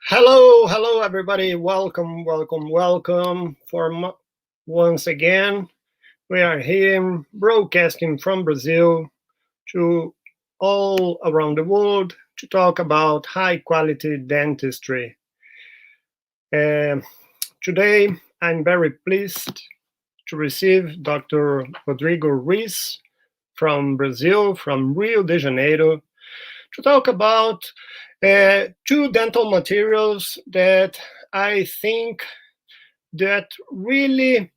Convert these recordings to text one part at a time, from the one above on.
Hello, everybody. Welcome. Once again, we are here broadcasting from Brazil to all around the world to talk about high quality dentistry. Uh, Today, I'm very pleased to receive Dr. Rodrigo Reis from Brazil, from Rio de Janeiro, to talk about two dental materials that I think that really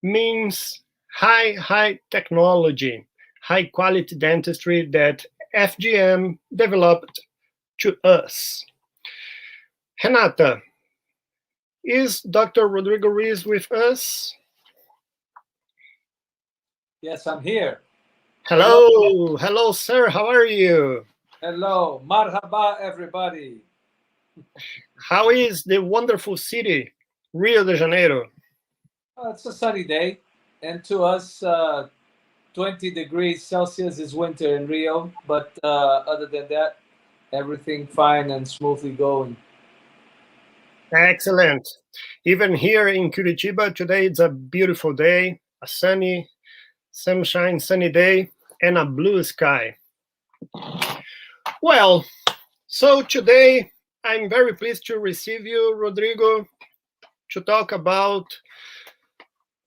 means high technology, high quality dentistry that FGM developed to us. Renata, is Dr. Rodrigo Reis with us? Yes, I'm here. Hello, sir. How are you? Hello. Marhaba, everybody. How is the wonderful city, Rio de Janeiro? It's a sunny day, and to us, 20 degrees Celsius is winter in Rio, but other than that, everything fine and smoothly going. Excellent. Even here in Curitiba today, it's a beautiful day, a sunny day, and a blue sky. Well, so today I'm very pleased to receive you, Rodrigo, to talk about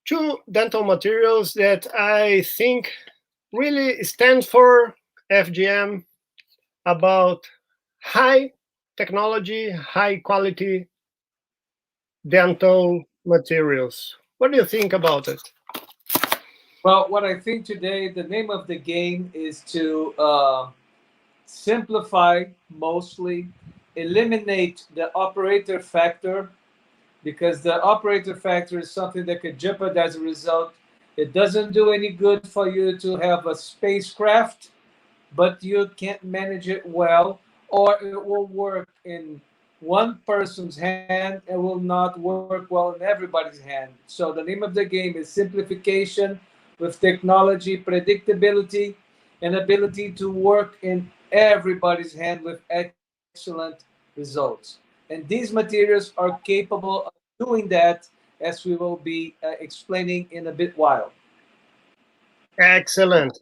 two dental materials that I think really stand for FGM, about high technology, high quality dental materials. What do you think about it? Well, what I think today, the name of the game is to simplify, mostly eliminate the operator factor, because the operator factor is something that could jeopardize the result. It doesn't do any good for you to have a spacecraft, but you can't manage it well, or it will work in one person's hand and will not work well in everybody's hand. So the name of the game is simplification with technology, predictability, and ability to work in everybody's hand with excellent results. And these materials are capable of doing that, as we will be explaining in a bit while. Excellent.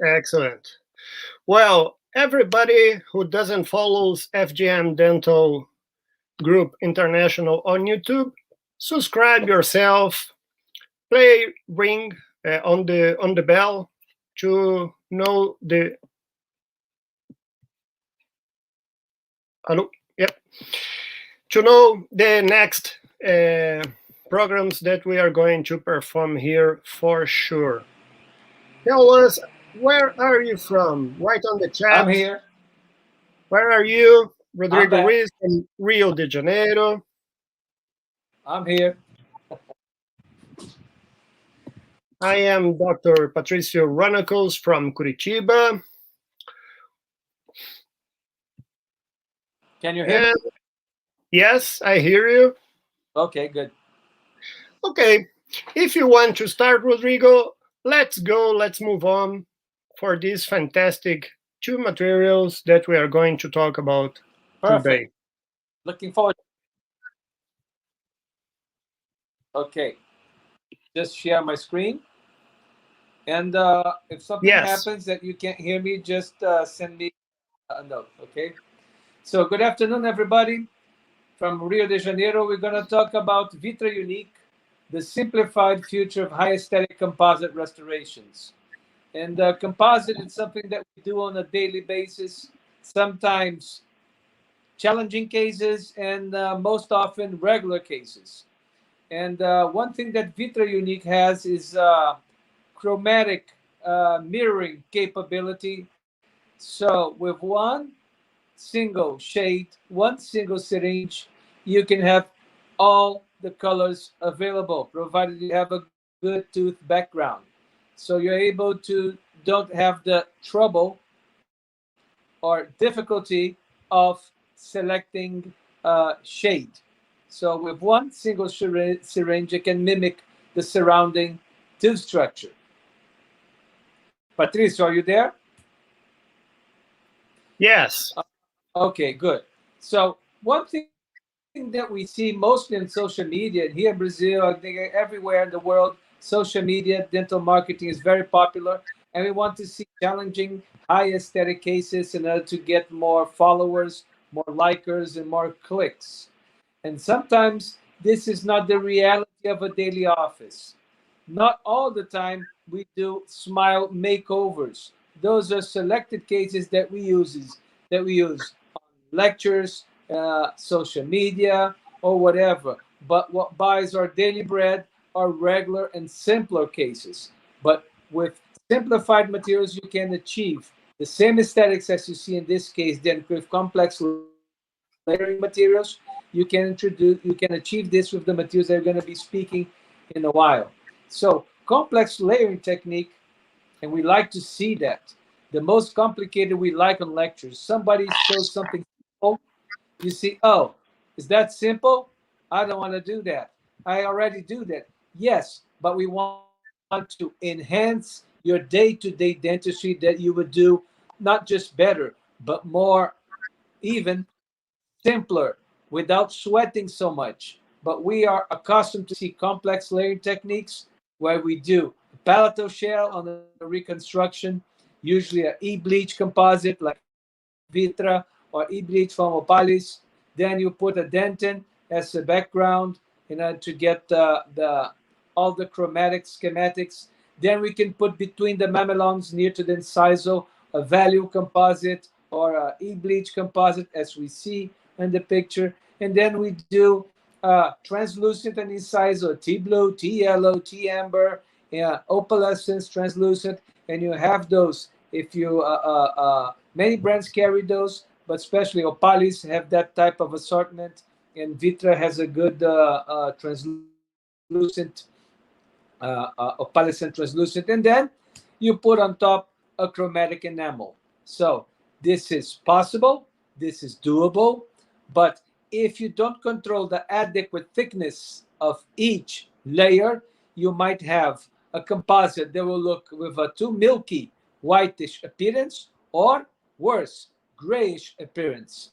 Well, everybody who doesn't follow FGM Dental Group International on YouTube, subscribe yourself, play ring on the bell to know the hello, yep, to know the next programs that we are going to perform here for sure. Tell us, where are you from? Write on the I'm chat. here. Where are you? I'm Rodrigo back. Reis from Rio de Janeiro. I'm here. I am Dr. Patrício Runnacles from Curitiba. Can you hear me? And yes, I hear you. Okay, good. Okay, if you want to start, Rodrigo, let's go. Let's move on for these fantastic two materials that we are going to talk about Perfect. today. Looking forward. Okay, just share my screen. And if something Yes, happens that you can't hear me, just send me a note, okay? So, good afternoon, everybody. From Rio de Janeiro, we're going to talk about Vitra Unique, the simplified future of high aesthetic composite restorations. And composite is something that we do on a daily basis, sometimes challenging cases, and most often regular cases. And one thing that Vitra Unique has is chromatic mirroring capability. So with one single shade, one single syringe, you can have all the colors available, provided you have a good tooth background. So you're able to don't have the trouble or difficulty of selecting shade. So with one single syringe, you can mimic the surrounding tooth structure. Patrício, are you there? yes, Okay, good. So one thing that we see mostly in social media, and here in Brazil, I think everywhere in the world, social media, dental marketing is very popular. And we want to see challenging, high aesthetic cases in order to get more followers, more likers, and more clicks. And sometimes this is not the reality of a daily office. Not all the time we do smile makeovers. Those are selected cases that we use on lectures, social media, or whatever. But what buys our daily bread are regular and simpler cases. But with simplified materials, you can achieve the same aesthetics as you see in this case. Then with complex layering materials, you can achieve this with the materials that we're going to be speaking in a while. So complex layering technique, and we like to see that. The most complicated we like on lectures. Somebody shows something simple, you see, oh, is that simple? I don't want to do that. I already do that. Yes, but we want to enhance your day-to-day dentistry that you would do not just better, but more even simpler without sweating so much. But we are accustomed to see complex layering techniques where we do a palatal shell on the reconstruction, usually a e-bleach composite like Vitra or e-bleach from Opalis. Then you put a dentin as a background, to get all the chromatic schematics. Then we can put between the mamelons near to the incisal a value composite or a e-bleach composite as we see in the picture. And then we do translucent and incisal, T-blue, T-yellow, T-amber, opalescence, translucent, and you have those. If you many brands carry those, but especially Opalis have that type of assortment, and Vitra has a good translucent, opalescent translucent, and then you put on top a chromatic enamel. So this is possible, this is doable, but if you don't control the adequate thickness of each layer, you might have a composite that will look with a too milky whitish appearance, or worse, grayish appearance.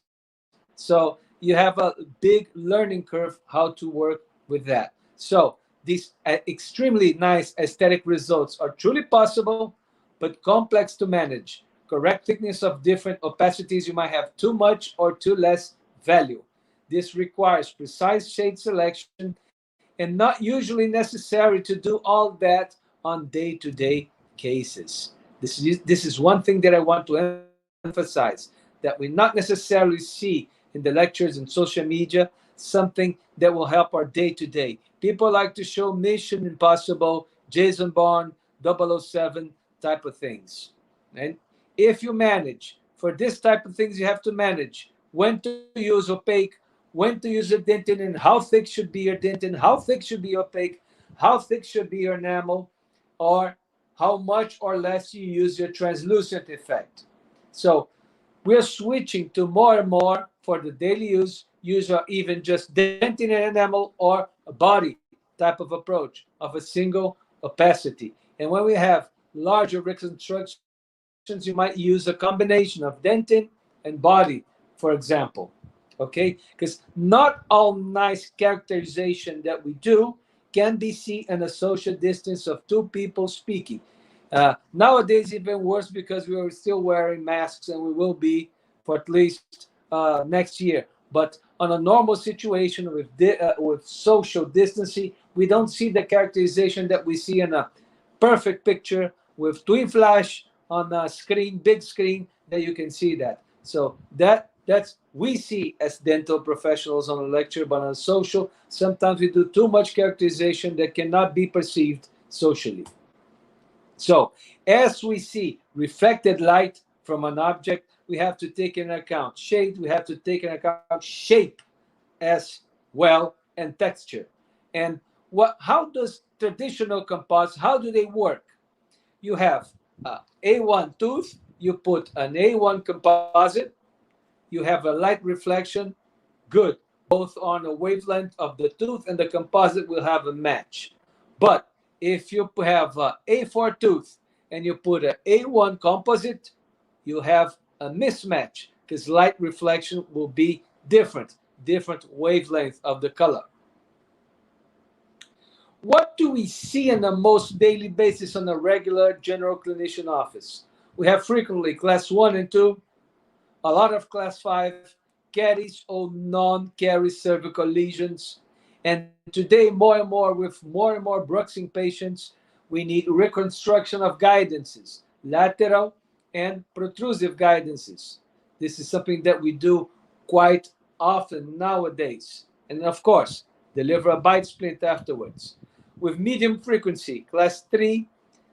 So you have a big learning curve how to work with that. So these extremely nice aesthetic results are truly possible, but complex to manage. Correct thickness of different opacities, you might have too much or too less value. This requires precise shade selection and not usually necessary to do all that on day-to-day cases. This is one thing that I want to emphasize, that we not necessarily see in the lectures and social media something that will help our day-to-day. People like to show Mission Impossible, Jason Bourne, 007 type of things. And if you manage, for this type of things, you have to manage when to use opaque, when to use a dentin, and how thick should be your dentin, how thick should be opaque, how thick should be your enamel, or how much or less you use your translucent effect. So we're switching to more and more for the daily use or even just dentin and enamel or a body type of approach of a single opacity. And when we have larger reconstructions, you might use a combination of dentin and body, for example. Okay? Because not all nice characterization that we do can be seen in a social distance of two people speaking. Nowadays, even worse because we are still wearing masks and we will be for at least next year. But on a normal situation with social distancing, we don't see the characterization that we see in a perfect picture with twin flash on a screen, big screen, that you can see that. So that's we see as dental professionals on a lecture, but on a social, sometimes we do too much characterization that cannot be perceived socially. So as we see reflected light from an object, we have to take into account shade, we have to take into account shape as well, and texture. And how does traditional composites, how do they work? You have A1 tooth, you put an A1 composite, you have a light reflection, good. Both on a wavelength of the tooth and the composite will have a match. But if you have a A4 tooth and you put an A1 composite, you have a mismatch because light reflection will be different. different wavelength of the color. What do we see on the most daily basis on a regular general clinician office? We have frequently class 1 and 2, a lot of class 5, caries or non-caries cervical lesions. And today, more and more, with more and more bruxing patients, we need reconstruction of guidances, lateral and protrusive guidances. This is something that we do quite often nowadays. And of course, deliver a bite splint afterwards. With medium frequency, class 3,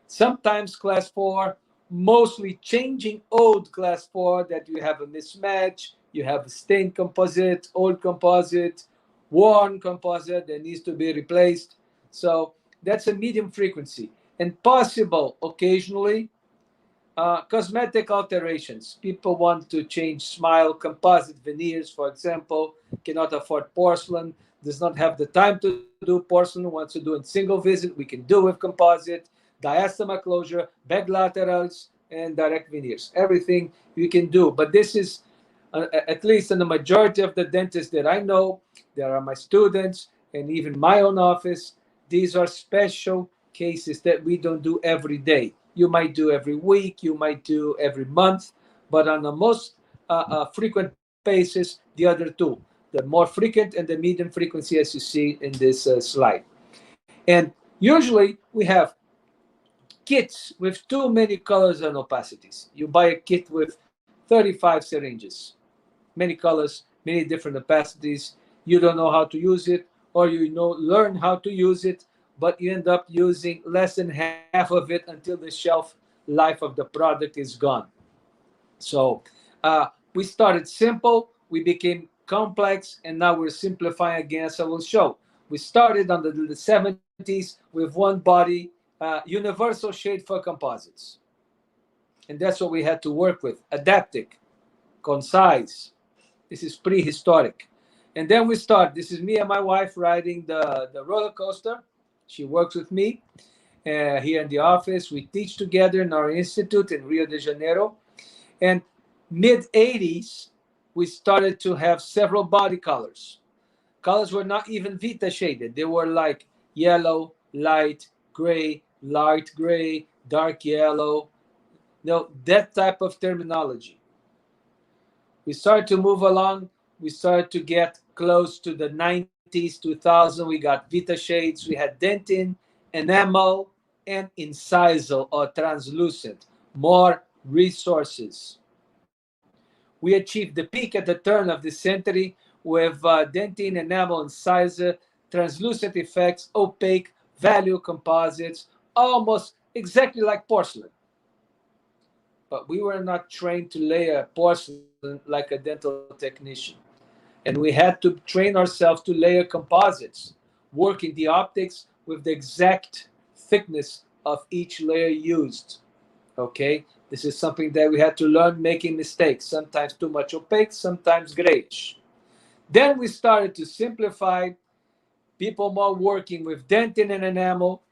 sometimes class 4, mostly changing old class 4 that you have a mismatch, you have a stained composite, old composite, worn composite that needs to be replaced. So that's a medium frequency. And possible occasionally cosmetic alterations. People want to change smile, composite veneers, for example, cannot afford porcelain, does not have the time to do porcelain, wants to do in single visit, we can do with composite, diastema closure, bag laterals, and direct veneers. Everything you can do. But this is, at least in the majority of the dentists that I know, there are my students, and even my own office, these are special cases that we don't do every day. You might do every week, you might do every month, but on the most frequent basis, the other two, the more frequent and the medium frequency, as you see in this slide. And usually we have kits with too many colors and opacities. You buy a kit with 35 syringes, many colors, many different opacities. You don't know how to use it, or learn how to use it, but you end up using less than half of it until the shelf life of the product is gone. So we started simple, we became complex, and now we're simplifying again, as I will show. We started on the 70s with one body, universal shade for composites. And that's what we had to work with, adaptic, concise. This is prehistoric. And then we start. This is me and my wife riding the roller coaster. She works with me here in the office. We teach together in our institute in Rio de Janeiro. And mid-80s, we started to have several body colors. Colors were not even Vita shaded. They were like yellow, light, gray, light gray, dark yellow. That type of terminology. We started to move along. We started to get close to the 90s, 2000. We got Vita shades. We had dentin, enamel, and incisal or translucent. More resources. We achieved the peak at the turn of the century with dentin, enamel, incisor, translucent effects, opaque, value composites, almost exactly like porcelain. But we were not trained to layer porcelain like a dental technician. And we had to train ourselves to layer composites, working the optics with the exact thickness of each layer used. Okay, this is something that we had to learn, making mistakes, sometimes too much opaque, sometimes grayish. Then we started to simplify, people more working with dentin and enamel,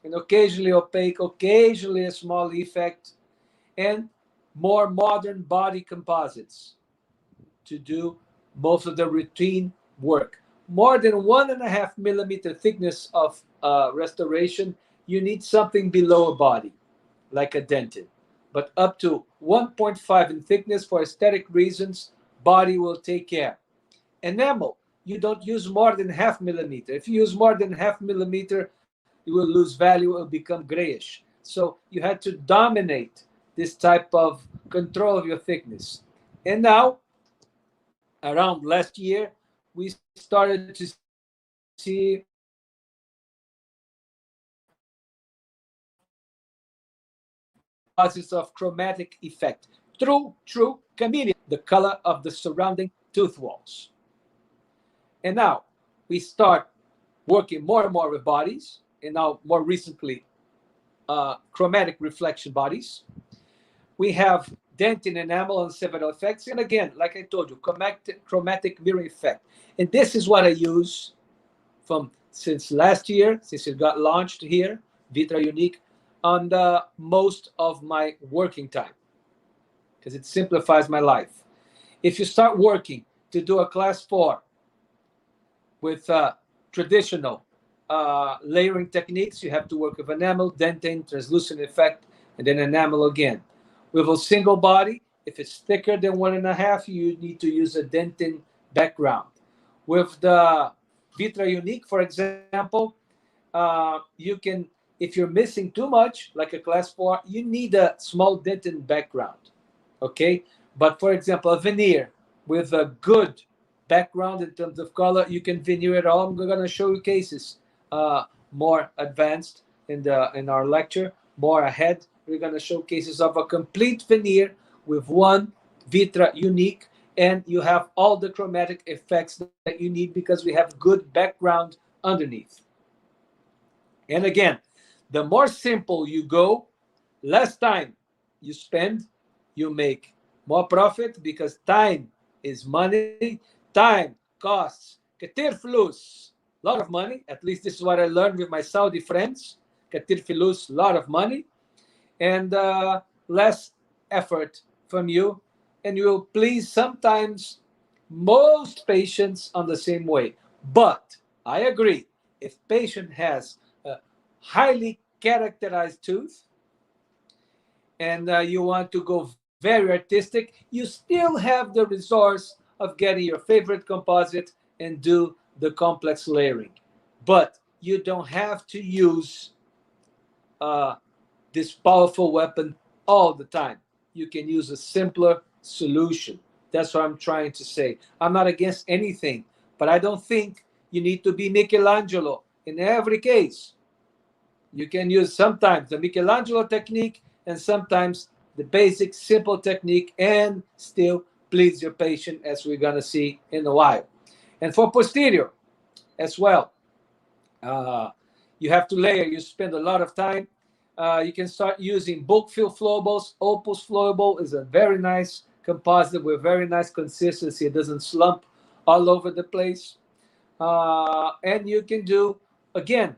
and occasionally opaque, occasionally a small effect, and more modern body composites to do most of the routine work. More than 1.5 millimeter thickness of restoration, you need something below a body, like a dentin. But up to 1.5 in thickness for aesthetic reasons, body will take care. Enamel, you don't use more than 0.5 millimeter. If you use more than 0.5 millimeter, you will lose value, it will become grayish. So you had to dominate this type of control of your thickness. And now, around last year, we started to see process of chromatic effect. True chameleon, the color of the surrounding tooth walls. And now we start working more and more with bodies, and now more recently, chromatic reflection bodies. We have dentin, enamel, and several effects. And again, like I told you, chromatic mirror effect. And this is what I use since last year, since it got launched here, Vitra Unique, on the most of my working time, because it simplifies my life. If you start working to do a class 4 with traditional layering techniques. You have to work with enamel, dentin, translucent effect, and then enamel again. With a single body, if it's thicker than 1.5, you need to use a dentin background. With the Vitra Unique, for example, you can, if you're missing too much, like a class 4, you need a small dentin background. Okay? But for example, a veneer with a good background in terms of color, you can veneer it all. I'm going to show you cases more advanced in our lecture, more ahead. We're going to show cases of a complete veneer with one Vitra Unique, and you have all the chromatic effects that you need because we have good background underneath. And again, the more simple you go, less time you spend, you make more profit, because time is money. Time costs كتير فلوس, a lot of money. At least this is what I learned with my Saudi friends. كتير فلوس, a lot of money, and less effort from you, and you will please sometimes most patients on the same way. But I agree, if patient has a highly characterized tooth and you want to go very artistic, you still have the resource of getting your favorite composite and do the complex layering. But you don't have to use this powerful weapon all the time. You can use a simpler solution. That's what I'm trying to say. I'm not against anything, but I don't think you need to be Michelangelo in every case. You can use sometimes the Michelangelo technique and sometimes the basic simple technique and still please your patient, as we're going to see in a while. And for posterior as well, you have to layer. You spend a lot of time. You can start using bulk fill flowables. Opus flowable is a very nice composite with very nice consistency. It doesn't slump all over the place. And you can do, again,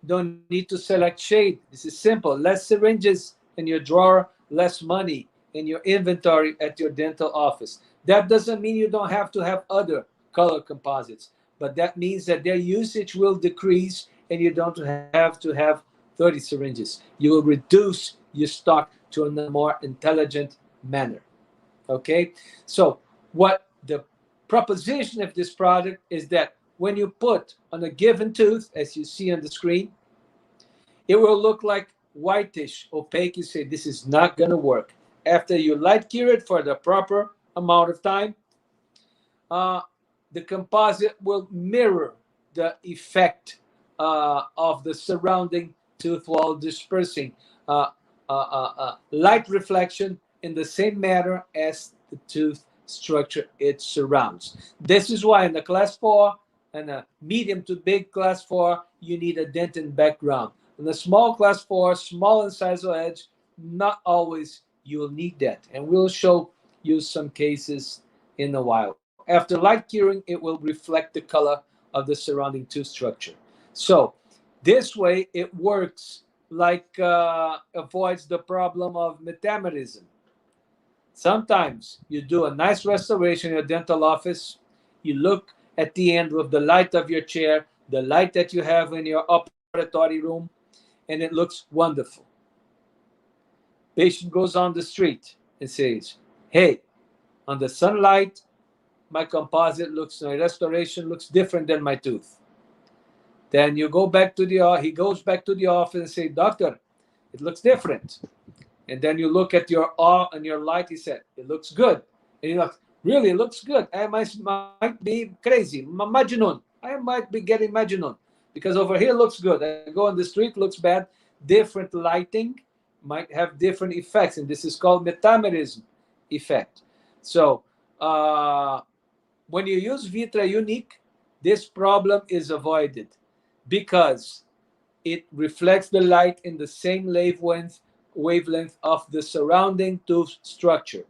don't need to select shade. This is simple. Less syringes in your drawer, less money in your inventory at your dental office. That doesn't mean you don't have to have other color composites, but that means that their usage will decrease and you don't have to have 30 syringes. You will reduce your stock to a more intelligent manner. Okay? So what the proposition of this product is that when you put on a given tooth, as you see on the screen, it will look like whitish, opaque. You say, this is not going to work. After you light cure it for the proper amount of time, the composite will mirror the effect of the surrounding tooth wall, dispersing light reflection in the same manner as the tooth structure it surrounds. This is why in the class 4 and a medium to big class 4, you need a dentin background. In the small class 4, small incisal edge, not always you will need that. And we'll show you some cases in a while. After light curing, it will reflect the color of the surrounding tooth structure. So this way it works like avoids the problem of metamerism. Sometimes you do a nice restoration in your dental office. You look at the end with the light of your chair, the light that you have in your operatory room, and it looks wonderful. Patient goes on the street and says, hey, on the sunlight, my composite looks, my restoration looks different than my tooth. Then you go back to he goes back to the office and say, doctor, it looks different. And then you look at your and your light, he said, it looks good. And you're like, really, it looks good. I might be crazy. Majnun. I might be getting majnun. Because over here looks good. I go on the street, looks bad. Different lighting might have different effects. And this is called metamerism effect. So when you use Vitra Unique, this problem is avoided because it reflects the light in the same wavelength of the surrounding tooth structure.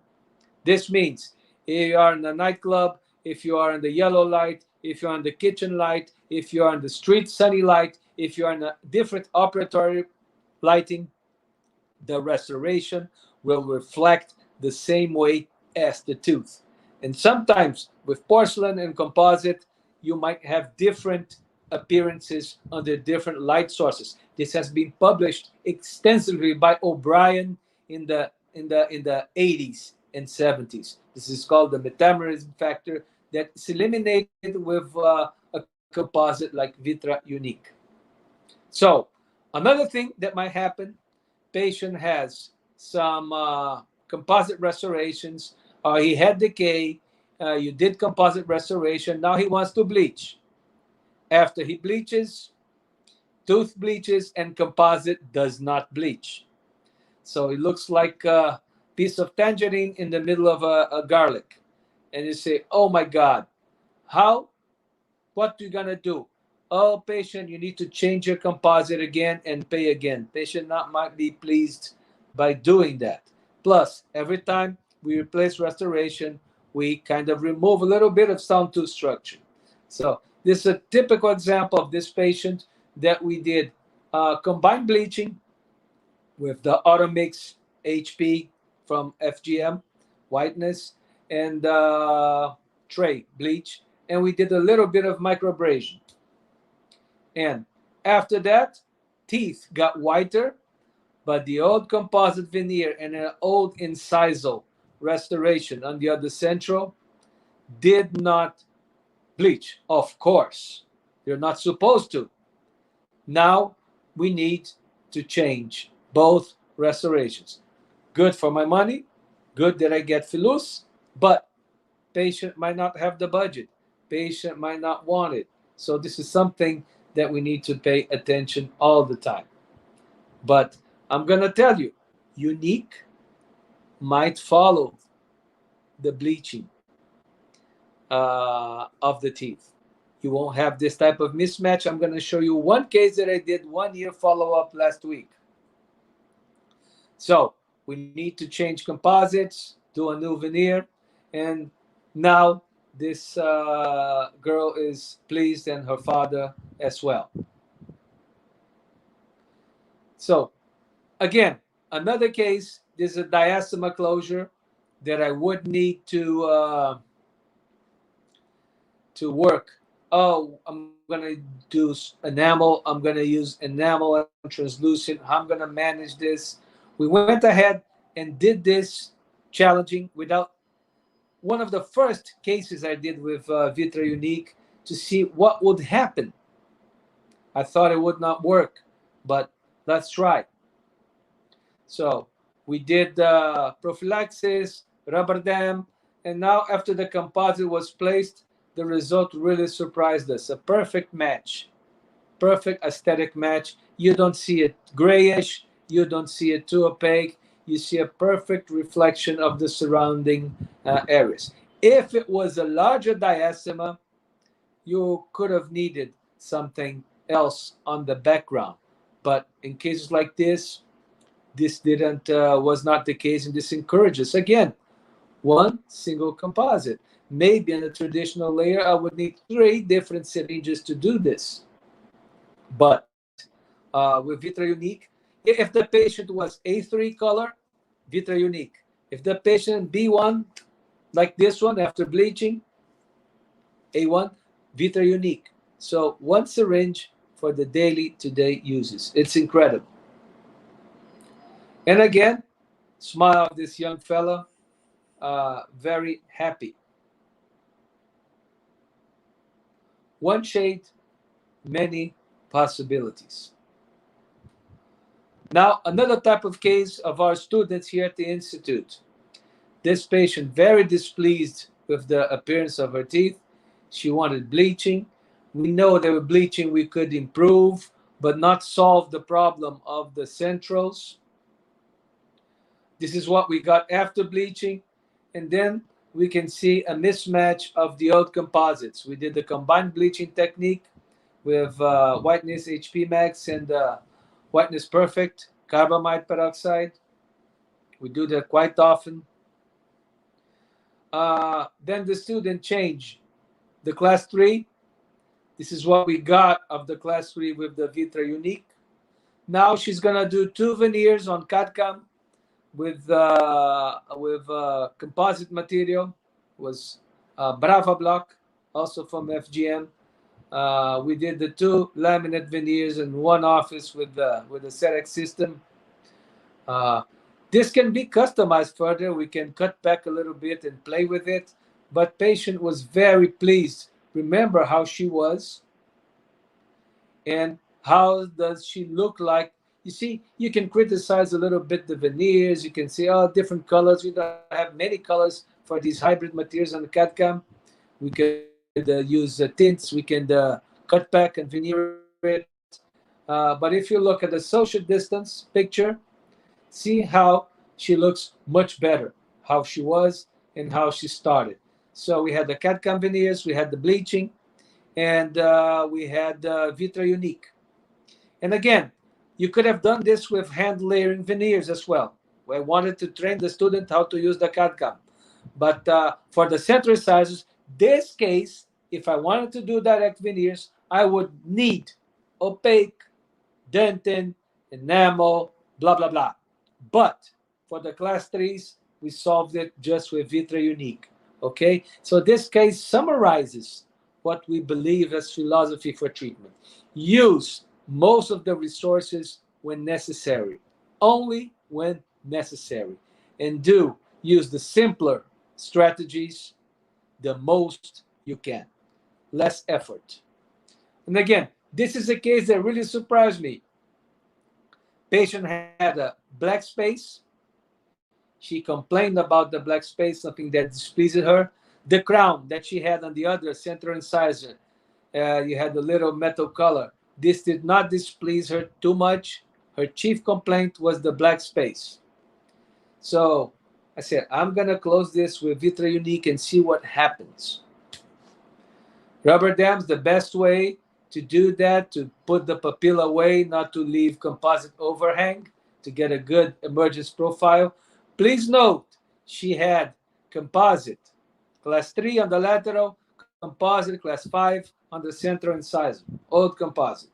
This means if you are in a nightclub, if you are in the yellow light, if you're on the kitchen light, if you're on the street sunny light, if you're in a different operatory lighting, the restoration will reflect the same way as the tooth. And sometimes with porcelain and composite, you might have different appearances under different light sources. This has been published extensively by O'Brien in the 80s and 70s. This is called the metamerism factor that's eliminated with a composite like Vitra Unique. So another thing that might happen, patient has some composite restorations, he had decay, you did composite restoration, now he wants to bleach. After he bleaches, tooth bleaches and composite does not bleach. So it looks like a piece of tangerine in the middle of a garlic. And you say, oh my God, how? What are you going to do? Oh, patient, you need to change your composite again and pay again. Patient might be pleased by doing that. Plus, every time we replace restoration, we kind of remove a little bit of sound tooth structure. So this is a typical example of this patient that we did combined bleaching with the Automix HP from FGM, whiteness, and tray bleach. And we did a little bit of microabrasion. And after that, teeth got whiter, but the old composite veneer and an old incisal restoration on the other central did not bleach. Of course, you're not supposed to. Now we need to change both restorations. Good for my money, good that I get filus, but patient might not have the budget. Patient might not want it. So this is something that we need to pay attention all the time. But I'm going to tell you, Unique might follow the bleaching of the teeth. You won't have this type of mismatch. I'm going to show you one case that I did 1 year follow-up last week. So we need to change composites, do a new veneer, and now this girl is pleased and her father as well. So again, another case, there's a diastema closure that I would need to work. Oh, I'm going to do enamel. I'm going to use enamel and translucent. I'm going to manage this. We went ahead and did this challenging without one of the first cases I did with Vitra Unique to see what would happen. I thought it would not work, but let's try. So we did prophylaxis, rubber dam, and now after the composite was placed, the result really surprised us. A perfect match, perfect aesthetic match. You don't see it grayish, you don't see it too opaque. You see a perfect reflection of the surrounding areas. If it was a larger diastema, you could have needed something else on the background. But in cases like this didn't was not the case, and this encourages again one single composite. Maybe in a traditional layer, I would need 3 different syringes to do this. But with Vitra Unique, if the patient was A3 color, Vitra Unique. If the patient B1, like this one after bleaching, A1, Vitra Unique. So one syringe for the daily today uses. It's incredible. And again, smile of this young fella, very happy. One shade, many possibilities. Now, another type of case of our students here at the Institute. This patient very displeased with the appearance of her teeth. She wanted bleaching. We know that with bleaching we could improve, but not solve the problem of the centrals. This is what we got after bleaching. And then we can see a mismatch of the old composites. We did the combined bleaching technique with whiteness HP Max and whiteness perfect carbamide peroxide. We do that quite often. Then the student changed the class 3. This is what we got of the class 3 with the Vitra Unique. Now she's gonna do 2 veneers on CAD-CAM with composite material. It was Brava block. also from FGM. We did the 2 laminate veneers in one office with the esthetics system. This can be customized further. We can cut back a little bit and play with it. But patient was very pleased. Remember how she was and how does she look like. You see, you can criticize a little bit the veneers. You can say, oh, different colors. We don't have many colors for these hybrid materials on the CAD-CAM. We could use tints. We can cut back and veneer it. But if you look at the social distance picture, see how she looks much better, how she was and how she started. So we had the CAD-CAM veneers, we had the bleaching, and we had Vitra Unique. And again, you could have done this with hand layering veneers as well. I wanted to train the student how to use the CAD-CAM. But for the center incisors, this case, if I wanted to do direct veneers, I would need opaque, dentin, enamel, blah, blah, blah. But for the class 3s, we solved it just with Vitra Unique. Okay? So this case summarizes what we believe as philosophy for treatment. Use most of the resources when necessary, only when necessary. And do use the simpler strategies the most you can. Less effort. And again, this is a case that really surprised me. Patient had a black space. She complained about the black space, something that displeased her. The crown that she had on the other center incisor, you had the little metal color. This did not displease her too much. Her chief complaint was the black space. So I said, I'm going to close this with Vitra Unique and see what happens. Rubber dams, the best way to do that, to put the papilla away, not to leave composite overhang, to get a good emergence profile. Please note, she had composite, class 3 on the lateral, composite, class 5 on the center incisor, old composite.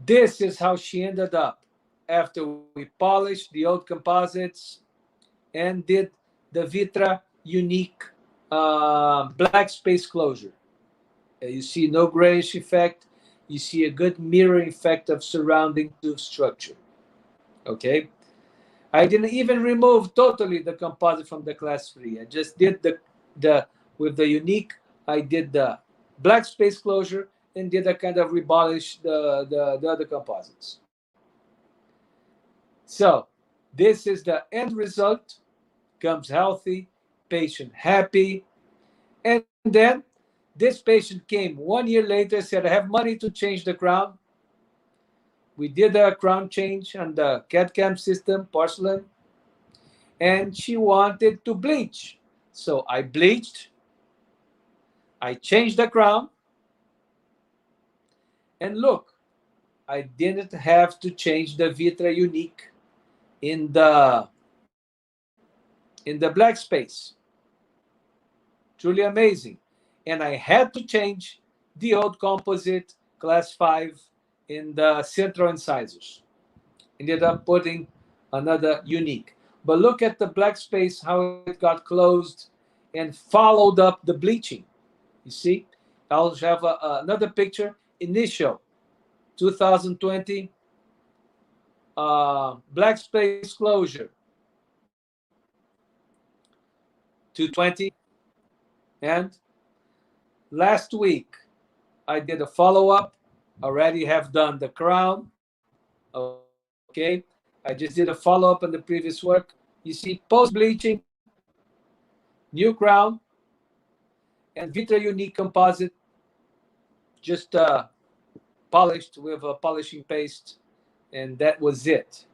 This is how she ended up after we polished the old composites and did the Vitra Unique black space closure. You see no grayish effect. You see a good mirror effect of surrounding tooth structure. Okay? I didn't even remove totally the composite from the class 3. I just did the with the Unique, I did the black space closure and did a kind of rebolish the other composites. So this is the end result. Comes healthy, patient happy. And then this patient came 1 year later, said, I have money to change the crown. We did a crown change on the CAD-CAM system, porcelain, and she wanted to bleach. So I bleached, I changed the crown, and look, I didn't have to change the Vitra Unique in the black space. Truly amazing. And I had to change the old composite class 5 in the central incisors. Ended up putting another Unique. But look at the black space, how it got closed and followed up the bleaching. You see? I'll have another picture. Initial 2020 black space closure. 220. And last week, I did a follow-up. Already have done the crown. Okay. I just did a follow-up on the previous work. You see post-bleaching, new crown, and Vitra Unique composite, just polished with a polishing paste, and that was it.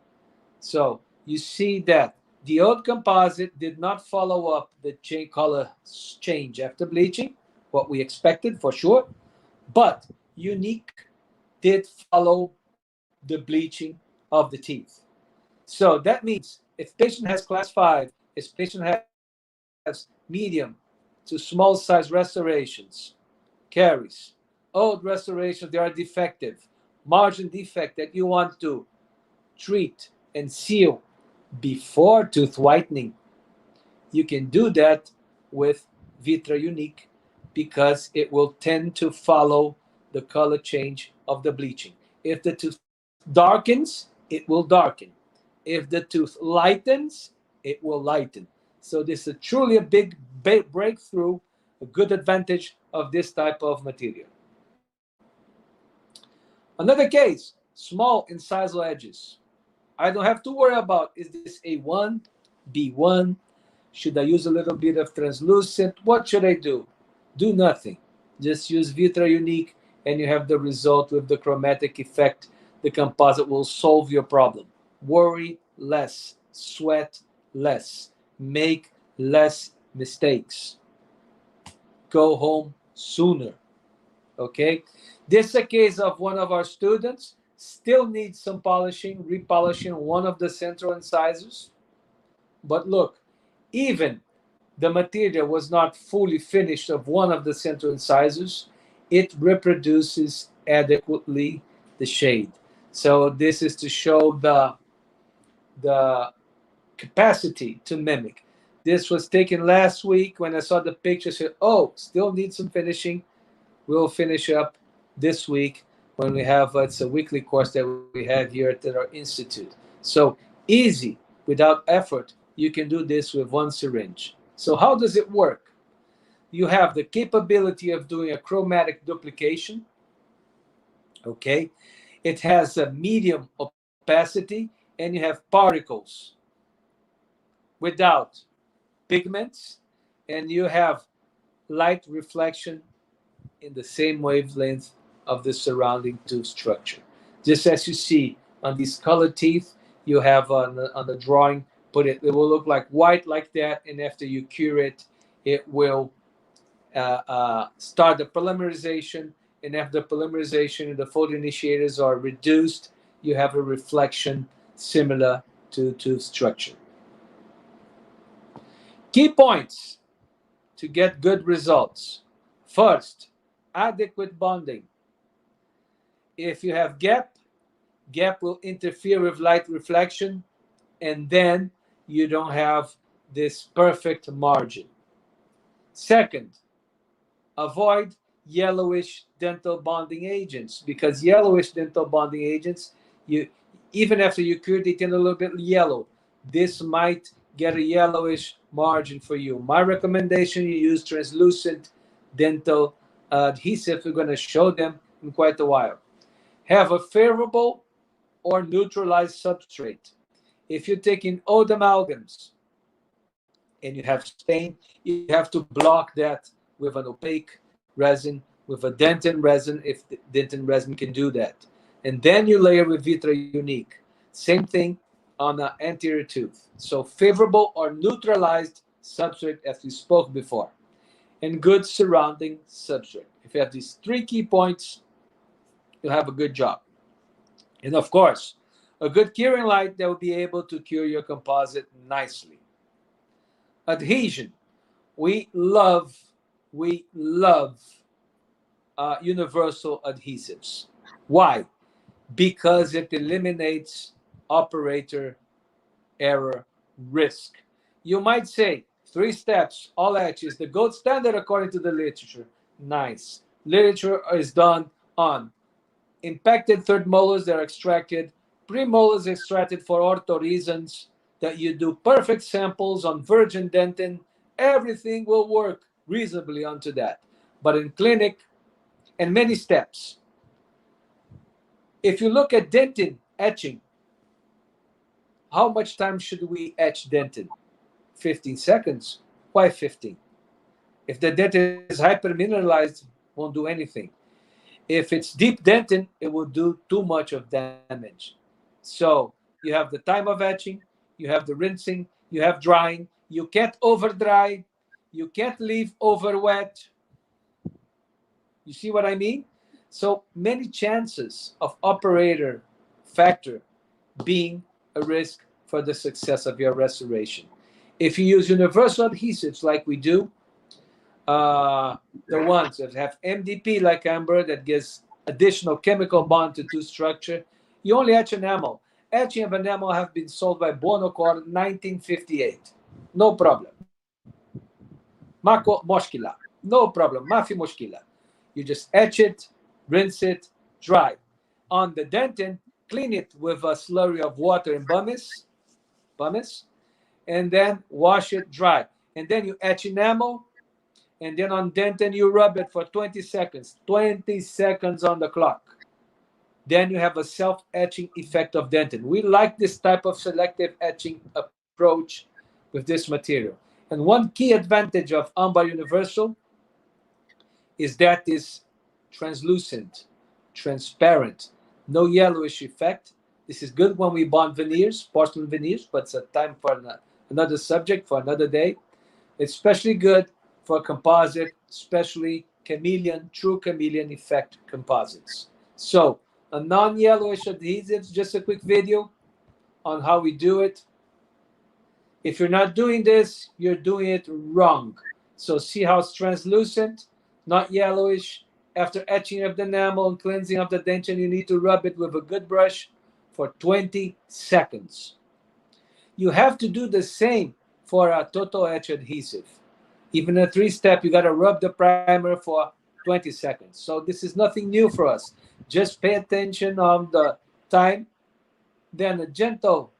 So you see that the old composite did not follow up the color change after bleaching, what we expected for sure, but Unique did follow the bleaching of the teeth. So that means if patient has class 5, if patient has medium to small size restorations, caries, old restorations, they are defective, margin defect that you want to treat and seal before tooth whitening, you can do that with Vitra Unique because it will tend to follow the color change of the bleaching. If the tooth darkens, it will darken. If the tooth lightens, it will lighten. So this is truly a big breakthrough, a good advantage of this type of material. Another case, small incisal edges. I don't have to worry about, is this A1, B1? Should I use a little bit of translucent? What should I do? Do nothing. Just use Vitra Unique and you have the result with the chromatic effect. The composite will solve your problem. Worry less, sweat less, make less mistakes. Go home sooner. Okay? This is a case of one of our students, still needs some polishing, repolishing one of the central incisors. But look, even the material was not fully finished of one of the central incisors, it reproduces adequately the shade. So this is to show the capacity to mimic. This was taken last week. When I saw the picture, I said, oh, still needs some finishing. We'll finish up this week when we have, it's a weekly course that we have here at our institute. So easy, without effort, you can do this with one syringe. So how does it work? You have the capability of doing a chromatic duplication. Okay, it has a medium opacity and you have particles without pigments, and you have light reflection in the same wavelength of the surrounding tooth structure. Just as you see on these colored teeth, you have on the drawing, it will look like white like that, and after you cure it, it will start the polymerization, and after polymerization, the photoinitiators are reduced, you have a reflection similar to tooth structure. Key points to get good results. First, adequate bonding. If you have gap will interfere with light reflection, and then you don't have this perfect margin. Second, avoid yellowish dental bonding agents, because yellowish dental bonding agents, even after you cure, they turn a little bit yellow. This might get a yellowish margin for you. My recommendation, you use translucent dental adhesive. We're going to show them in quite a while. Have a favorable or neutralized substrate. If you're taking old amalgams and you have stain, you have to block that with an opaque resin, with a dentin resin, if the dentin resin can do that. And then you layer with Vitra Unique. Same thing on an anterior tooth. So favorable or neutralized substrate, as we spoke before, and good surrounding substrate. If you have these three key points, you'll have a good job. And of course, a good curing light that will be able to cure your composite nicely. Adhesion. We love universal adhesives. Why? Because it eliminates operator error risk. You might say 3 steps, all etch is the gold standard according to the literature. Nice. Literature is done on impacted third molars that are extracted, premolars extracted for ortho reasons, that you do perfect samples on virgin dentin, everything will work reasonably onto that. But in clinic, and many steps. If you look at dentin etching, how much time should we etch dentin? 15 seconds. Why 15? If the dentin is hypermineralized, won't do anything. If it's deep dentin, it will do too much of damage. So you have the time of etching, you have the rinsing, you have drying. You can't over dry, you can't leave over wet. You see what I mean? So many chances of operator factor being a risk for the success of your restoration. If you use universal adhesives like we do, the ones that have MDP like amber that gives additional chemical bond to tooth structure, you only etch enamel. Etching of enamel have been sold by Buonocore in 1958. No problem. Mako moshkila. No problem. ما في مشكلة. You just etch it, rinse it, dry. On the dentin, clean it with a slurry of water and pumice, and then wash it dry. And then you etch enamel, and then on dentin you rub it for 20 seconds. 20 seconds on the clock. Then you have a self-etching effect of dentin. We like this type of selective etching approach with this material. And one key advantage of Ambar Universal is that it's translucent, transparent, no yellowish effect. This is good when we bond veneers, porcelain veneers, but it's a time for another subject for another day. It's especially good for composite, especially chameleon, true chameleon effect composites. So a non-yellowish adhesives, just a quick video on how we do it. If you're not doing this, you're doing it wrong. So see how it's translucent, not yellowish. After etching of the enamel and cleansing of the dentin, you need to rub it with a good brush for 20 seconds. You have to do the same for a total etch adhesive. Even a 3-step, you got to rub the primer for 20 seconds. So this is nothing new for us. Just pay attention on the time. Then a gentle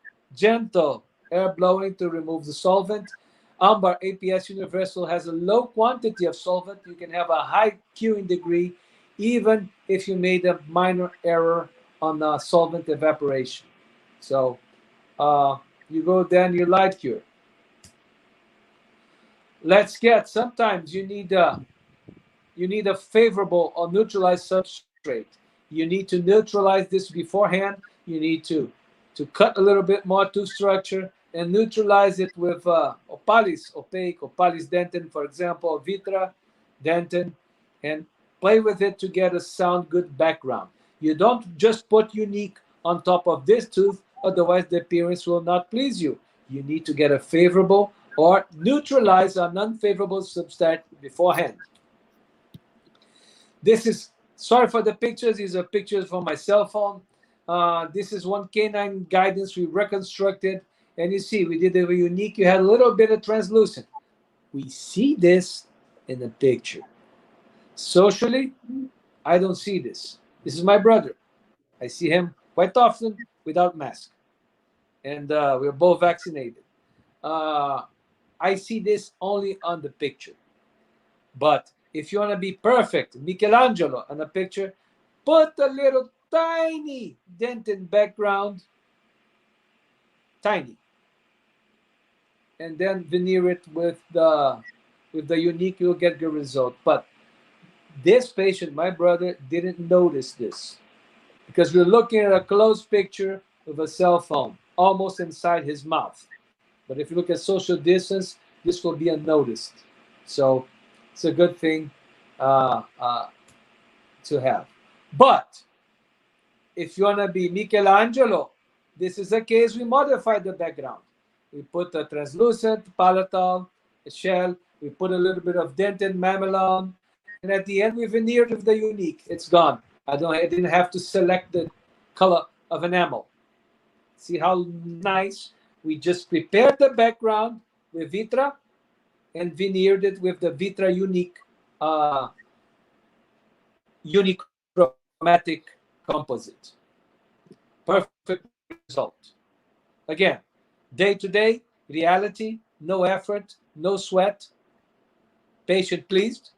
air blowing to remove the solvent. Ambar APS Universal has a low quantity of solvent. You can have a high curing degree even if you made a minor error on solvent evaporation. So you go then you light cure. Let's get, sometimes you need a favorable or neutralized substrate. You need to neutralize this beforehand. You need to cut a little bit more tooth structure and neutralize it with opalis, opaque, opalis dentin, for example, Vitra dentin, and play with it to get a sound, good background. You don't just put Unique on top of this tooth, otherwise the appearance will not please you. You need to get a favorable or neutralize an unfavorable substrate beforehand. This is, sorry for the pictures, these are pictures from my cell phone. This is one canine guidance we reconstructed. And you see, we did it with Unique. You had a little bit of translucent. We see this in the picture. Socially, I don't see this. This is my brother. I see him quite often without mask. And we're both vaccinated. I see this only on the picture. But if you want to be perfect, Michelangelo on a picture, put a little tiny dentin background, tiny, and then veneer it with the Unique. You'll get good result. But this patient, my brother, didn't notice this because we're looking at a close picture of a cell phone almost inside his mouth. But if you look at social distance, this will be unnoticed. So it's a good thing to have. But if you want to be Michelangelo, this is a case we modified the background. We put a translucent palatal, a shell, we put a little bit of dentin mamelon, and at the end we veneered with the Unique. It's gone. I didn't have to select the color of enamel. See how nice? We just prepared the background with Vitra and veneered it with the Vitra Unique chromatic composite. Perfect result. Again, day-to-day, reality, no effort, no sweat, patient pleased.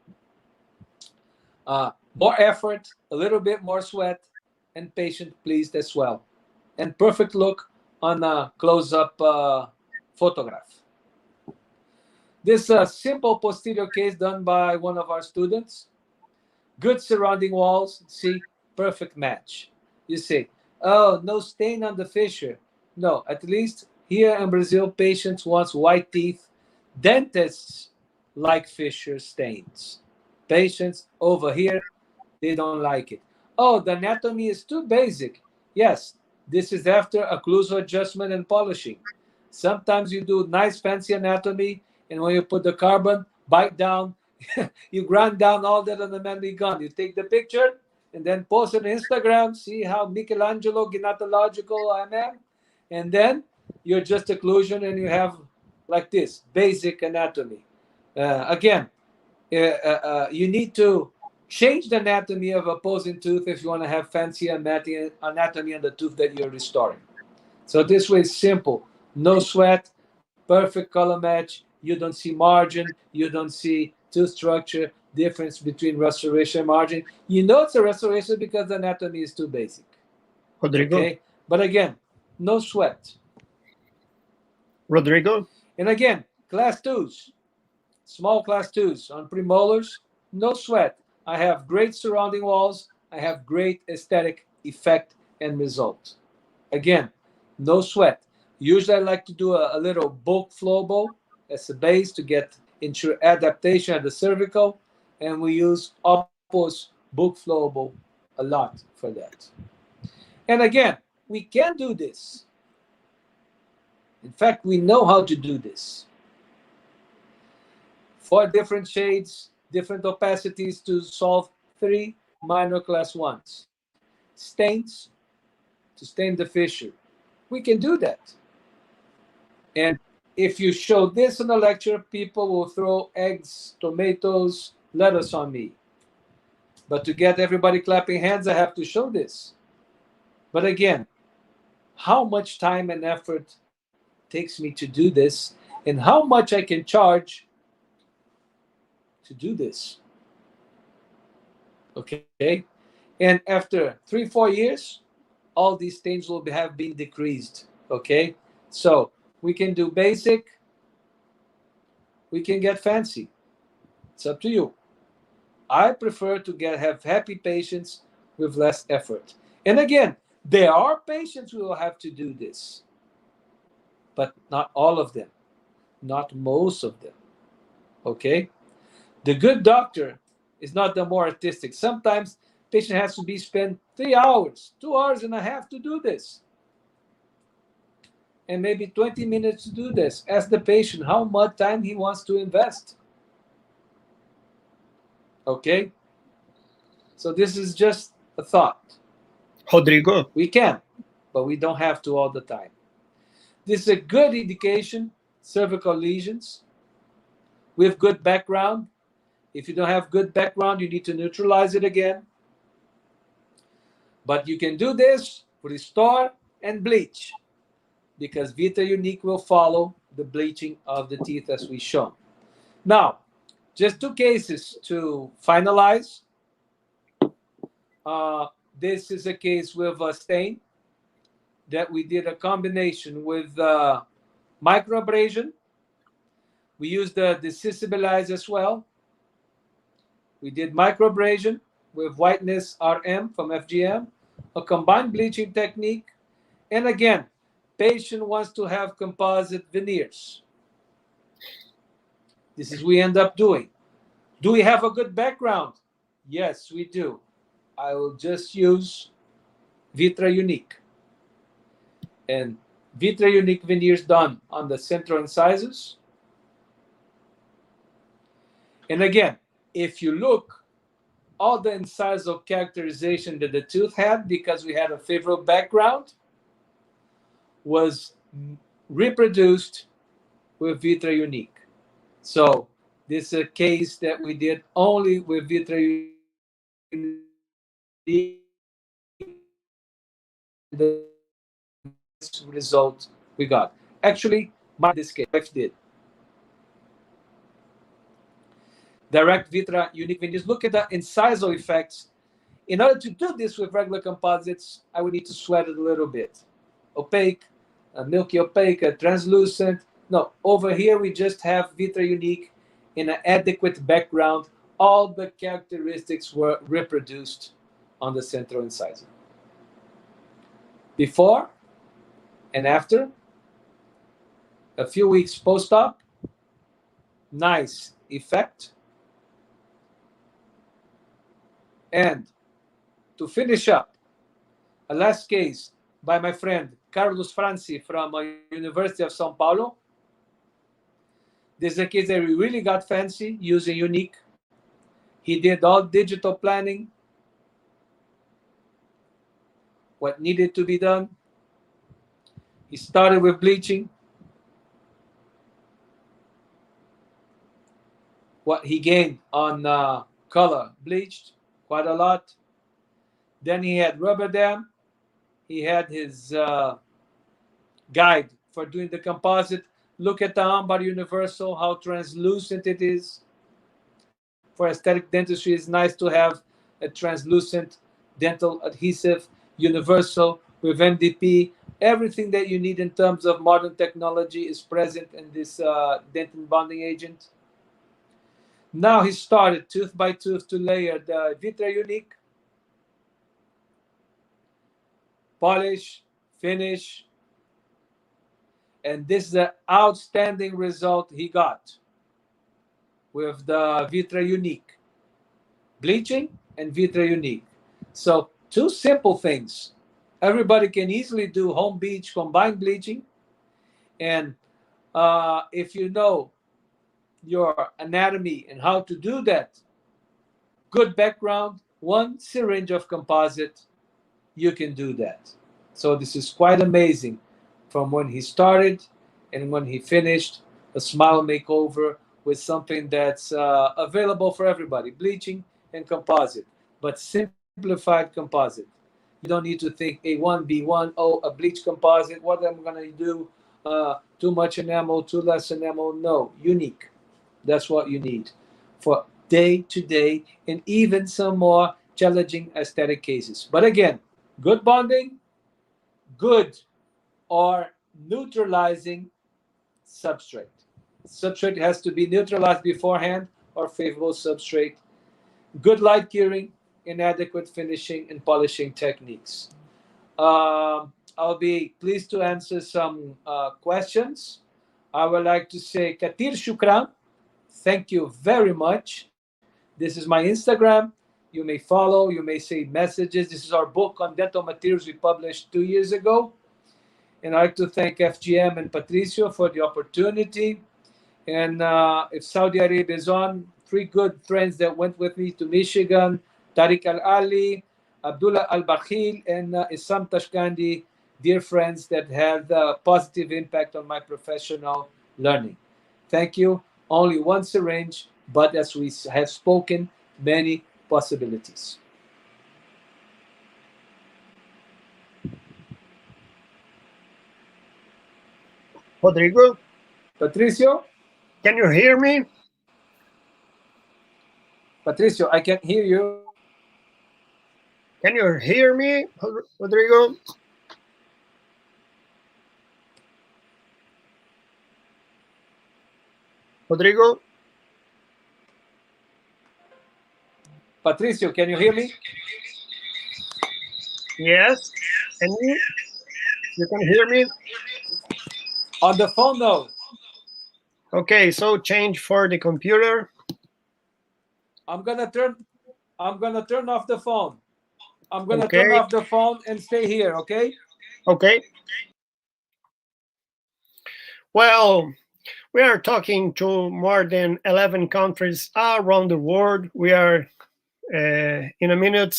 More effort, a little bit more sweat, and patient pleased as well. And perfect look on a close-up photograph. This simple posterior case done by one of our students. Good surrounding walls. See, perfect match. You see, oh, no stain on the fissure. No, at least here in Brazil, patients want white teeth. Dentists like fissure stains. Patients over here, they don't like it. Oh, the anatomy is too basic. Yes, this is after occlusal adjustment and polishing. Sometimes you do nice fancy anatomy, and when you put the carbon, bite down, you grind down all that on the memory gun. You take the picture and then post it on Instagram, see how Michelangelo gynecological I am, and then you're just occlusion and you have like this, basic anatomy. Again, You need to change the anatomy of opposing tooth if you want to have fancy anatomy on the tooth that you're restoring. So this way is simple. No sweat, perfect color match. You don't see margin. You don't see tooth structure difference between restoration and margin. You know it's a restoration because the anatomy is too basic. Rodrigo. Okay? But again, no sweat. Rodrigo. And again, class 2s, small class 2s on premolars, no sweat. I have great surrounding walls. I have great aesthetic effect and result. Again, no sweat. Usually I like to do a little bulk flow bow as a base to get into adaptation at the cervical. And we use Oppo's bulk flow bow a lot for that. And again, we can do this. In fact, we know how to do this. 4 different shades, different opacities to solve 3 minor class 1s. Stains to stain the fissure. We can do that. And if you show this in a lecture, people will throw eggs, tomatoes, lettuce on me. But to get everybody clapping hands, I have to show this. But again, how much time and effort takes me to do this, and how much I can charge to do this. Okay? And after 3-4 years, all these stains will have been decreased. Okay? So we can do basic, we can get fancy. It's up to you. I prefer to have happy patients with less effort. And again, there are patients who will have to do this, but not all of them, not most of them. Okay? The good doctor is not the more artistic. Sometimes patient has to be spent 3 hours, 2 hours and a half to do this. And maybe 20 minutes to do this. Ask the patient how much time he wants to invest. Okay? So this is just a thought. Rodrigo. We can, but we don't have to all the time. This is a good indication, cervical lesions with good background. If you don't have good background, you need to neutralize it again. But you can do this, restore, and bleach, because Vitra Unique will follow the bleaching of the teeth as we shown. Now, just 2 cases to finalize. This is a case with a stain that we did a combination with microabrasion. We used the desensitilize as well. We did microabrasion with whiteness RM from FGM, a combined bleaching technique. And again, patient wants to have composite veneers. This is what we end up doing. Do we have a good background? Yes, we do. I will just use Vitra Unique. And Vitra Unique veneers done on the central incisors. And again, if you look, all the incisal characterization that the tooth had, because we had a favorable background, was reproduced with Vitra Unique. So this is a case that we did only with Vitra Unique. The result we got. Actually, this case, wife did. Direct Vitra Unique veneers. Look at the incisal effects. In order to do this with regular composites, I would need to sweat it a little bit. Opaque, milky opaque, translucent. No, over here we just have Vitra Unique in an adequate background. All the characteristics were reproduced on the central incisor. Before and after, a few weeks post-op, nice effect. And to finish up, a last case by my friend Carlos Franci from University of São Paulo. This is a case that we really got fancy using Unique. He did all digital planning, what needed to be done. He started with bleaching. what he gained on color bleached quite a lot. Then he had rubber dam. He had his guide for doing the composite. Look at the Ambar Universal, how translucent it is. For aesthetic dentistry, it's nice to have a translucent dental adhesive universal with NDP. Everything that you need in terms of modern technology is present in this dentin bonding agent. Now he started tooth by tooth to layer the Vitra Unique, polish, finish, and this is the outstanding result he got with the Vitra Unique, bleaching and Vitra Unique. So two simple things. Everybody can easily do home bleach, combined bleaching, and if you know your anatomy and how to do that, good background, one syringe of composite, you can do that. So this is quite amazing from when he started and when he finished, a smile makeover with something that's available for everybody, bleaching and composite, but simplified composite. You don't need to think A1, B1, oh, a bleach composite, what am I going to do? Too much enamel, too less enamel. No, unique. That's what you need for day to day and even some more challenging aesthetic cases. But again, good bonding, good or neutralizing substrate. Substrate has to be neutralized beforehand or favorable substrate. Good light curing, inadequate finishing and polishing techniques. I'll be pleased to answer some questions. I would like to say Katir Shukran. Thank you very much. This is my Instagram. You may follow, you may send messages. This is our book on dental materials we published 2 years ago. And I'd like to thank FGM and Patrício for the opportunity. And if Saudi Arabia is on, 3 good friends that went with me to Michigan, Tariq Al-Ali, Abdullah Al-Bakhil, and Issam Tashkandi, dear friends that had a positive impact on my professional learning. Thank you. Only one syringe, but as we have spoken, many possibilities. Rodrigo, Patrício? can you hear me? Patrício, I can't hear you. Can you hear me, Rodrigo? Rodrigo? Patrício, can you hear me? Yes. And you can hear me? On the phone, no. Okay, so change for the computer. I'm gonna turn off the phone. I'm gonna Okay. turn off the phone and stay here, okay? Okay. Well, we are talking to more than 11 countries around the world. We are in a minute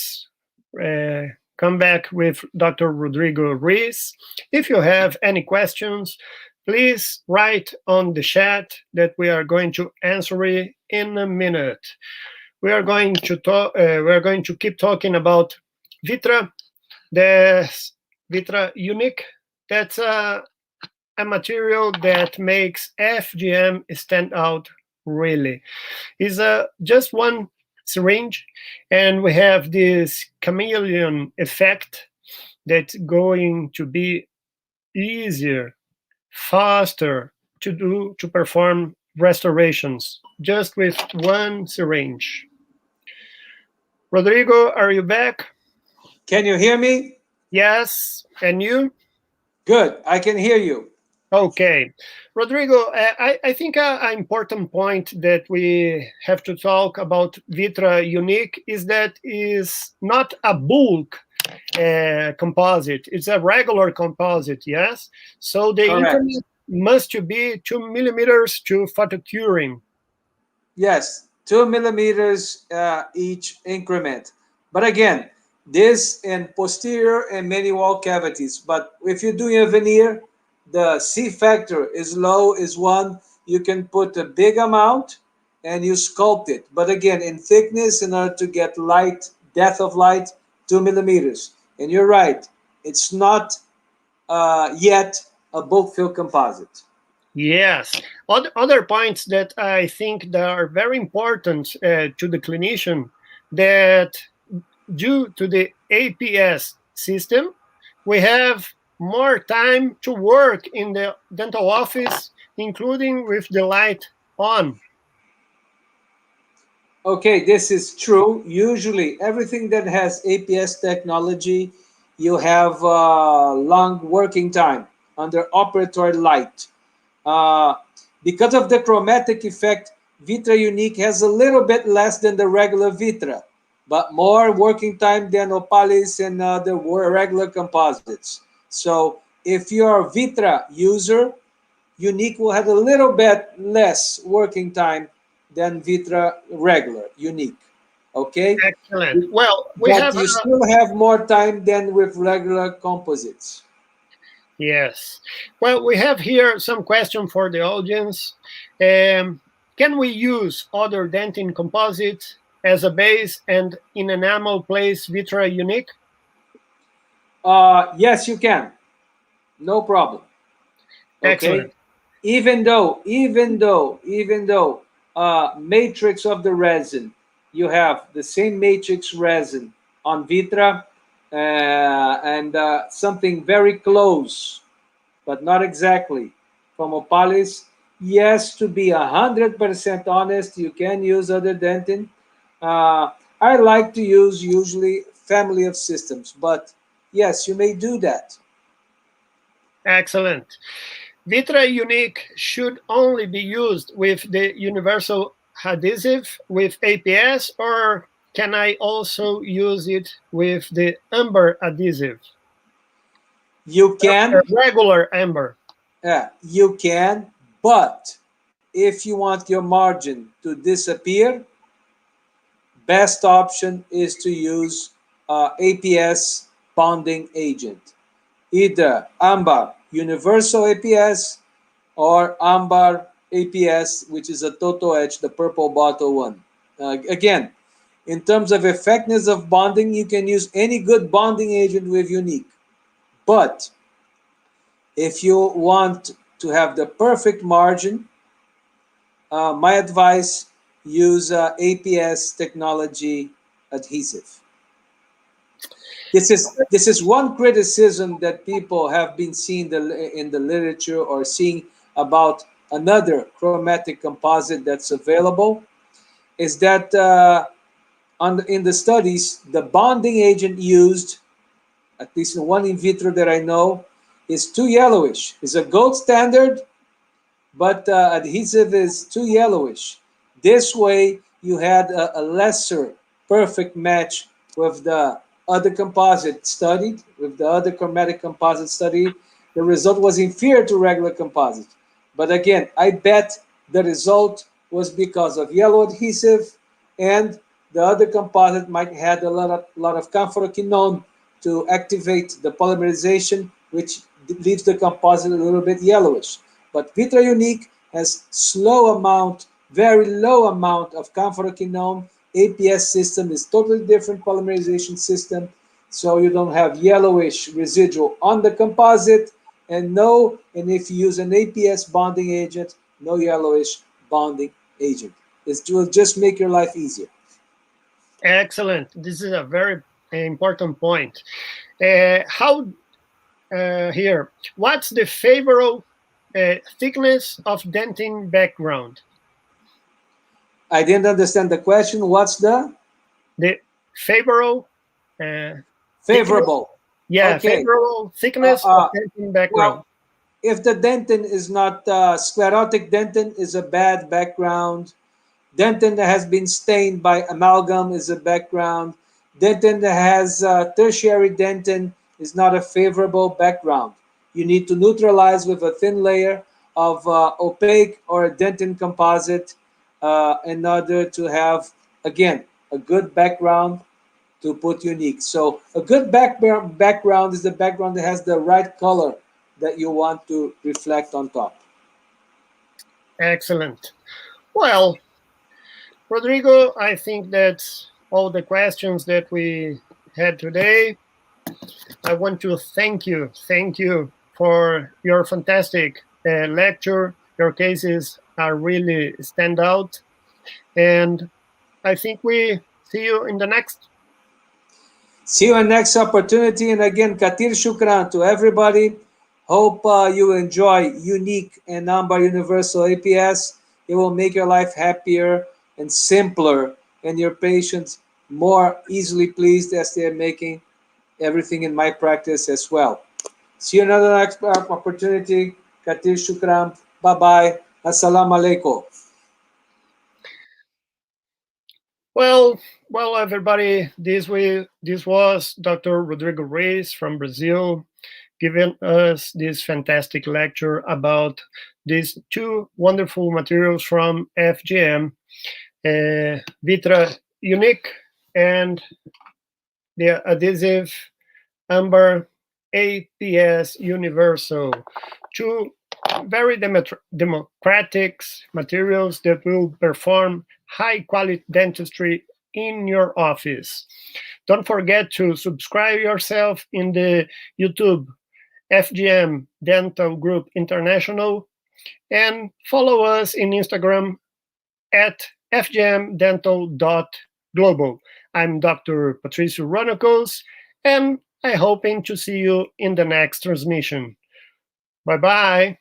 come back with Dr. Rodrigo Reis. If you have any questions, please write on the chat that we are going to answer it in a minute. We are going to talk. We are going to keep talking about Vitra, the Vitra Unique. That's a material that makes FGM stand out. Really, is just one syringe, and we have this chameleon effect that's going to be easier, faster to perform restorations just with one syringe. Rodrigo, are you back? Can you hear me? Yes, and you? Good, I can hear you. Okay. Rodrigo, I think an important point that we have to talk about Vitra Unique is that is not a bulk composite. It's a regular composite, yes? So the Correct. increment must be 2 millimeters to photo curing. Yes, 2 millimeters each increment. But again, this in posterior and many wall cavities. But if you're doing a veneer, the C factor is low, is 1. You can put a big amount and you sculpt it. But again, in thickness, in order to get light, depth of light, 2 millimeters. And you're right, it's not yet a bulk fill composite. Yes. Other points that I think that are very important to the clinician, that due to the APS system, we have more time to work in the dental office, including with the light on. Okay, this is true. Usually, everything that has APS technology, you have long working time under operatory light. Uh, because of the chromatic effect, Vitra Unique has a little bit less than the regular Vitra, but more working time than Opalis and the regular composites. So if you're a Vitra user, Unique will have a little bit less working time than Vitra regular Unique. Okay, Excellent. Well, we but have you still have more time than with regular composites. yes. Well, we have here some question for the audience. Can we use other dentin composites as a base and in enamel place Vitra Unique? Yes, you can. No problem. Okay, Excellent. even though matrix of the resin, you have the same matrix resin on Vitra, and something very close but not exactly from Opalis. Yes, to be 100% honest, you can use other dentin. I like to use usually family of systems, but yes, you may do that. Excellent. Vitra Unique should only be used with the universal adhesive with APS, or can I also use it with the amber adhesive? You can, Regular amber. you can, but if you want your margin to disappear, best option is to use APS bonding agent, either Amber Universal APS or Amber APS, which is a Toto Edge, the purple bottle one. Again, in terms of effectiveness of bonding, you can use any good bonding agent with Unique. But if you want to have the perfect margin, my advice, use APS technology adhesive. This is one criticism that people have been seeing in the literature or seeing about another chromatic composite that's available, is that in the studies, the bonding agent used, at least in one in vitro that I know, is too yellowish. It's a gold standard, but adhesive is too yellowish. This way, you had a lesser perfect match with the other composite studied, with the other chromatic composite studied. The result was inferior to regular composite. But again, I bet the result was because of yellow adhesive, and the other composite might have a lot of camphoraquinone to activate the polymerization, which leaves the composite a little bit yellowish. But Vitra Unique has very low amount of camphoraquinone. APS system is totally different polymerization system, so you don't have yellowish residual on the composite, and if you use an APS bonding agent, no yellowish bonding agent. It will just make your life easier. Excellent. This is a very important point. How here? What's the favorable thickness of dentin background? I didn't understand the question. What's the The favorable thickness. favorable? Yeah, Okay. favorable Uh, thickness of uh, dentin background. well, if the dentin is not sclerotic dentin is a bad background. Dentin that has been stained by amalgam is a background. Dentin that has tertiary dentin is not a favorable background. You need to neutralize with a thin layer of opaque or a dentin composite in order to have, again, a good background to put Unique. So a good background is the background that has the right color that you want to reflect on top. Excellent. Well, Rodrigo, I think that's all the questions that we had today. I want to thank you for your fantastic lecture. Your cases are really stand out, and I think we see you in the next. See you in next opportunity. And again, Katir Shukran to everybody. Hope you enjoy unique and non-bar universal APS. It will make your life happier and simpler, and your patients more easily pleased as they're making everything in my practice as well. See you another next opportunity. Katir Shukran. Bye-bye. Assalamu alaikum. Well, everybody. This was Dr. Rodrigo Reis from Brazil, giving us this fantastic lecture about these two wonderful materials from FGM, Vitra Unique and the Adhesive Amber APS Universal. Two very democratic materials that will perform high quality dentistry in your office. Don't forget to subscribe yourself in the YouTube FGM Dental Group International and follow us in Instagram at fgmdental.global. I'm Dr. Patrício Runnacles, and I'm hoping to see you in the next transmission. Bye bye.